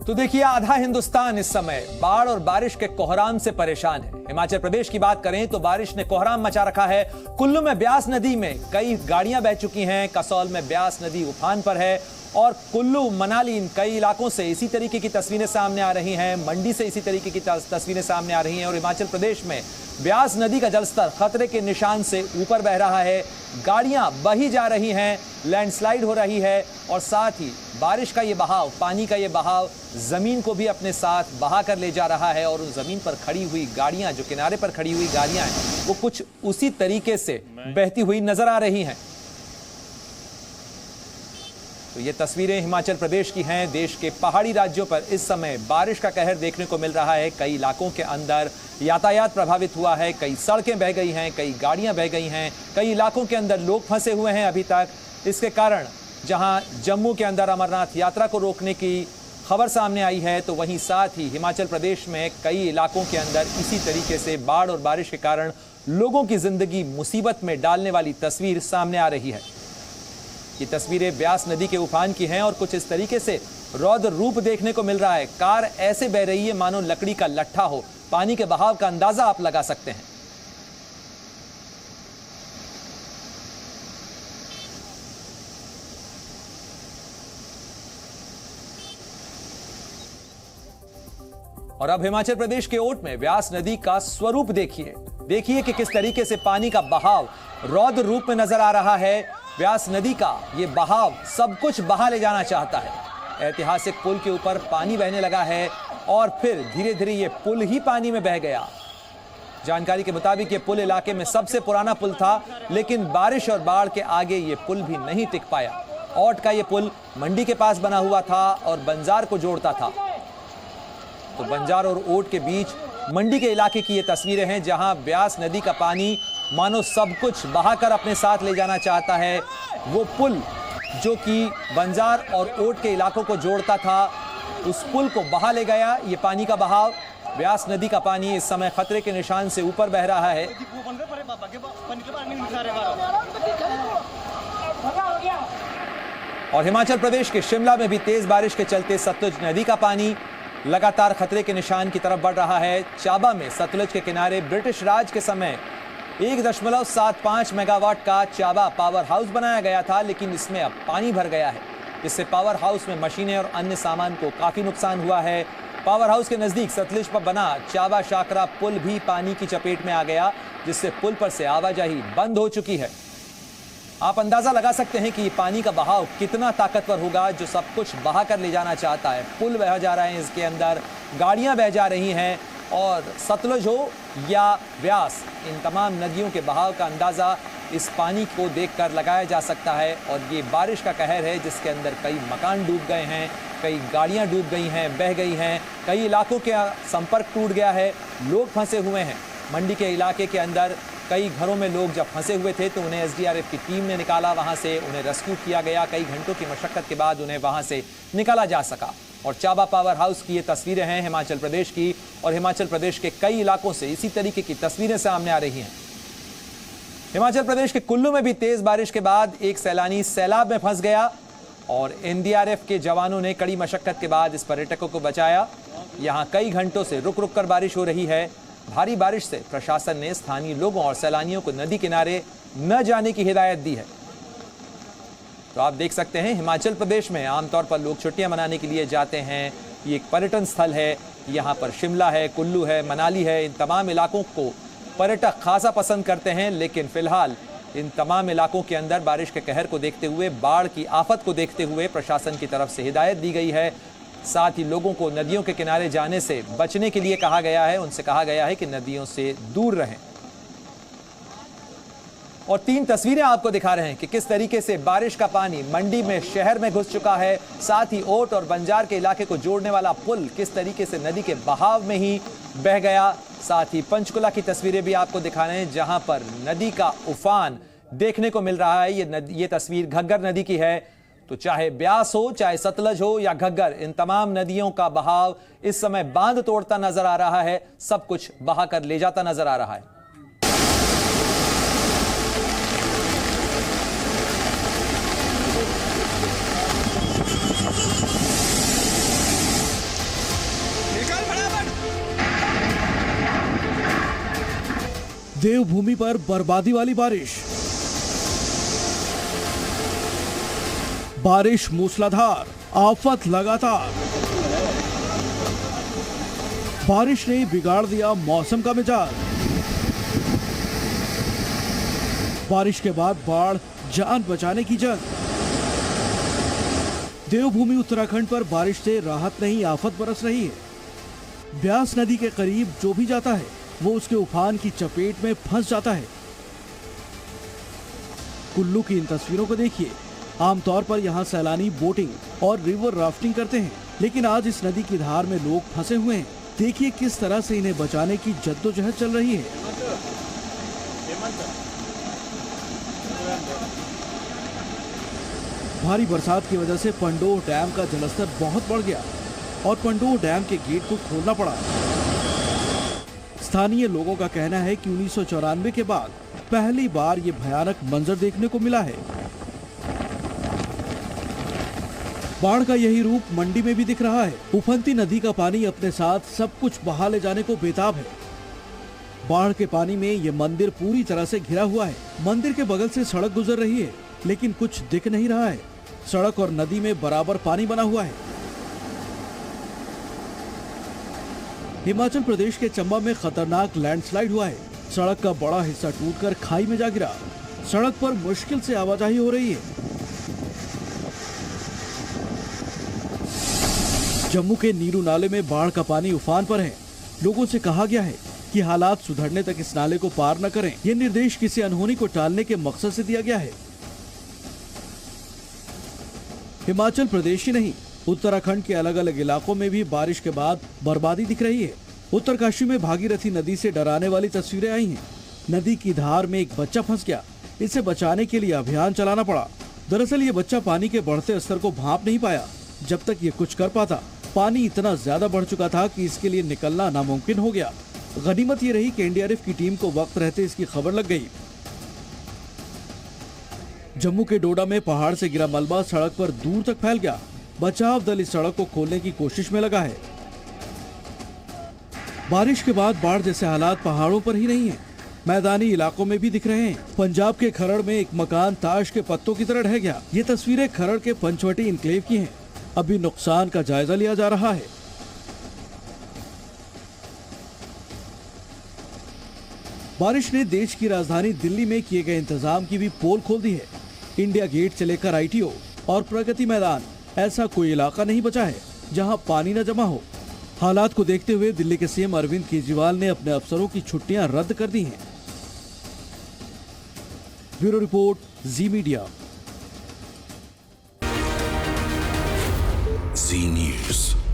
तो देखिए, आधा हिंदुस्तान इस समय बाढ़ और बारिश के कोहराम से परेशान है। हिमाचल प्रदेश की बात करें तो बारिश ने कोहराम मचा रखा है। कुल्लू में ब्यास नदी में कई गाड़ियां बह चुकी हैं। कसौल में ब्यास नदी उफान पर है और कुल्लू, मनाली, इन कई इलाकों से इसी तरीके की तस्वीरें सामने आ रही हैं। मंडी से इसी तरीके की तस्वीरें सामने आ रही हैं और हिमाचल प्रदेश में ब्यास नदी का जलस्तर खतरे के निशान से ऊपर बह रहा है। गाड़ियां बही जा रही हैं, लैंडस्लाइड हो रही है और साथ ही बारिश का ये बहाव, पानी का ये बहाव जमीन को भी अपने साथ बहा कर ले जा रहा है और उन जमीन पर खड़ी हुई गाड़ियां, जो किनारे पर खड़ी हुई गाड़ियां हैं, वो कुछ उसी तरीके से बहती हुई नजर आ रही हैं। तो ये तस्वीरें हिमाचल प्रदेश की हैं। देश के पहाड़ी राज्यों पर इस समय बारिश का कहर देखने को मिल रहा है। कई इलाकों के अंदर यातायात प्रभावित हुआ है, कई सड़कें बह गई हैं, कई गाड़ियां बह गई हैं, कई इलाकों के अंदर लोग फंसे हुए हैं अभी तक। इसके कारण जहां जम्मू के अंदर अमरनाथ यात्रा को रोकने की खबर सामने आई है, तो वहीं साथ ही हिमाचल प्रदेश में कई इलाकों के अंदर इसी तरीके से बाढ़ और बारिश के कारण लोगों की जिंदगी मुसीबत में डालने वाली तस्वीर सामने आ रही है। ये तस्वीरें ब्यास नदी के उफान की हैं और कुछ इस तरीके से रौद्र रूप देखने को मिल रहा है। कार ऐसे बह रही है मानो लकड़ी का लट्ठा हो। पानी के बहाव का अंदाजा आप लगा सकते हैं। और अब हिमाचल प्रदेश के ओट में ब्यास नदी का स्वरूप देखिए। देखिए कि किस तरीके से पानी का बहाव रौद्र रूप में नजर आ रहा है। ब्यास नदी का ये बहाव सब कुछ बहा ले जाना चाहता है। ऐतिहासिक पुल के ऊपर पानी बहने लगा है और फिर धीरे धीरे ये पुल ही पानी में बह गया। जानकारी के मुताबिक ये पुल इलाके में सबसे पुराना पुल था, लेकिन बारिश और बाढ़ के आगे ये पुल भी नहीं टिक पाया। औट का ये पुल मंडी के पास बना हुआ था और बंजार को जोड़ता था। तो बंजार और ओट के बीच मंडी के इलाके की ये तस्वीरें हैं, जहां ब्यास नदी का पानी मानो सब कुछ बहाकर अपने साथ ले जाना चाहता है। वो पुल जो कि बंजार और ओट के इलाकों को जोड़ता था, उस पुल को बहा ले गया ये पानी का बहाव। ब्यास नदी का पानी इस समय खतरे के निशान से ऊपर बह रहा है। और हिमाचल प्रदेश के शिमला में भी तेज बारिश के चलते सतलुज नदी का पानी लगातार खतरे के निशान की तरफ बढ़ रहा है। चाबा में सतलुज के किनारे ब्रिटिश राज के समय 1.75 मेगावाट का चाबा पावर हाउस बनाया गया था, लेकिन इसमें अब पानी भर गया है। इससे पावर हाउस में मशीनें और अन्य सामान को काफी नुकसान हुआ है। पावर हाउस के नजदीक सतलुज पर बना चाबा शाकरा पुल भी पानी की चपेट में आ गया, जिससे पुल पर से आवाजाही बंद हो चुकी है। आप अंदाजा लगा सकते हैं कि ये पानी का बहाव कितना ताकतवर होगा, जो सब कुछ बहा कर ले जाना चाहता है। पुल बह जा रहे हैं, इसके अंदर गाड़ियां बह जा रही हैं और सतलुज हो या व्यास, इन तमाम नदियों के बहाव का अंदाजा इस पानी को देखकर लगाया जा सकता है। और ये बारिश का कहर है, जिसके अंदर कई मकान डूब गए हैं, कई गाड़ियां डूब गई हैं, बह गई हैं, कई इलाकों के संपर्क टूट गया है, लोग फंसे हुए हैं। मंडी के इलाके के अंदर कई घरों में लोग जब फंसे हुए थे तो उन्हें एसडीआरएफ की टीम ने निकाला, वहां से उन्हें रेस्क्यू किया गया। कई घंटों की मशक्कत के बाद उन्हें वहां से निकाला जा सका। और चाबा पावर हाउस की ये तस्वीरें हैं हिमाचल प्रदेश की, और हिमाचल प्रदेश के कई इलाकों से इसी तरीके की तस्वीरें सामने आ रही हैं। हिमाचल प्रदेश के कुल्लू में भी तेज बारिश के बाद एक सैलानी सैलाब में फंस गया और एनडीआरएफ के जवानों ने कड़ी मशक्कत के बाद इस पर्यटकों को बचाया। यहां कई घंटों से रुक रुक कर बारिश हो रही है। भारी बारिश से प्रशासन ने स्थानीय लोगों और सैलानियों को नदी किनारे न जाने की हिदायत दी है। तो आप देख सकते हैं, हिमाचल प्रदेश में आमतौर पर लोग छुट्टियां मनाने के लिए जाते हैं। ये एक पर्यटन स्थल है। यहाँ पर शिमला है, कुल्लू है, मनाली है, इन तमाम इलाकों को पर्यटक खासा पसंद करते हैं। लेकिन फिलहाल इन तमाम इलाकों के अंदर बारिश के कहर को देखते हुए, बाढ़ की आफत को देखते हुए प्रशासन की तरफ से हिदायत दी गई है। साथ ही लोगों को नदियों के किनारे जाने से बचने के लिए कहा गया है। उनसे कहा गया है कि नदियों से दूर रहें। और 3 तस्वीरें आपको दिखा रहे हैं कि किस तरीके से बारिश का पानी मंडी में, शहर में घुस चुका है। साथ ही ओट और बंजार के इलाके को जोड़ने वाला पुल किस तरीके से नदी के बहाव में ही बह गया। साथ ही पंचकुला की तस्वीरें भी आपको दिखा रहे हैं, जहां पर नदी का उफान देखने को मिल रहा है। ये तस्वीर घग्गर नदी की है। तो चाहे ब्यास हो, चाहे सतलज हो या घग्गर, इन तमाम नदियों का बहाव इस समय बांध तोड़ता नजर आ रहा है, सब कुछ बहा कर ले जाता नजर आ रहा है। देवभूमि पर बर्बादी वाली बारिश। बारिश मूसलाधार, आफत लगातार। बारिश ने बिगाड़ दिया मौसम का मिजाज। बारिश के बाद बाढ़, जान बचाने की जंग। देवभूमि उत्तराखंड पर बारिश से राहत नहीं, आफत बरस रही है। ब्यास नदी के करीब जो भी जाता है वो उसके उफान की चपेट में फंस जाता है। कुल्लू की इन तस्वीरों को देखिए। आमतौर पर यहाँ सैलानी बोटिंग और रिवर राफ्टिंग करते हैं, लेकिन आज इस नदी की धार में लोग फंसे हुए हैं। देखिए किस तरह से इन्हें बचाने की जद्दोजहद चल रही है। भारी बरसात की वजह से पंडोह डैम का जलस्तर बहुत बढ़ गया और पंडोह डैम के गेट को खोलना पड़ा। स्थानीय लोगों का कहना है कि 1994 के बाद पहली बार ये भयानक मंजर देखने को मिला है। बाढ़ का यही रूप मंडी में भी दिख रहा है। उफनती नदी का पानी अपने साथ सब कुछ बहा ले जाने को बेताब है। बाढ़ के पानी में ये मंदिर पूरी तरह से घिरा हुआ है। मंदिर के बगल से सड़क गुजर रही है, लेकिन कुछ दिख नहीं रहा है। सड़क और नदी में बराबर पानी बना हुआ है। हिमाचल प्रदेश के चंबा में खतरनाक लैंडस्लाइड हुआ है। सड़क का बड़ा हिस्सा टूटकर खाई में जा गिरा। सड़क पर मुश्किल से आवाजाही हो रही है। जम्मू के नीरू नाले में बाढ़ का पानी उफान पर है। लोगों से कहा गया है कि हालात सुधरने तक इस नाले को पार न करें। यह निर्देश किसी अनहोनी को टालने के मकसद से दिया गया है। हिमाचल प्रदेश ही नहीं, उत्तराखंड के अलग अलग इलाकों में भी बारिश के बाद बर्बादी दिख रही है। उत्तरकाशी में भागीरथी नदी से डराने वाली तस्वीरें आई हैं। नदी की धार में एक बच्चा फंस गया। इसे बचाने के लिए अभियान चलाना पड़ा। दरअसल ये बच्चा पानी के बढ़ते स्तर को भांप नहीं पाया। जब तक ये कुछ कर पाता, पानी इतना ज्यादा बढ़ चुका था कि इसके लिए निकलना नामुमकिन हो गया। गनीमत ये रही कि एनडीआरएफ की टीम को वक्त रहते इसकी खबर लग गई। जम्मू के डोडा में पहाड़ से गिरा मलबा सड़क पर दूर तक फैल गया। बचाव दल इस सड़क को खोलने की कोशिश में लगा है। बारिश के बाद बाढ़ जैसे हालात पहाड़ों पर ही नहीं है, मैदानी इलाकों में भी दिख रहे हैं। पंजाब के खरड़ में एक मकान ताश के पत्तों की तरह ढह गया। ये तस्वीरें खरड़ के पंचवटी इनक्लेव की हैं। अभी नुकसान का जायजा लिया जा रहा है। बारिश ने देश की राजधानी दिल्ली में किए गए इंतजाम की भी पोल खोल दी है। इंडिया गेट से लेकर आईटीओ और प्रगति मैदान, ऐसा कोई इलाका नहीं बचा है जहां पानी न जमा हो। हालात को देखते हुए दिल्ली के सीएम अरविंद केजरीवाल ने अपने अफसरों की छुट्टियां रद्द कर दी हैं। ब्यूरो रिपोर्ट, जी मीडिया। जी न्यूज़।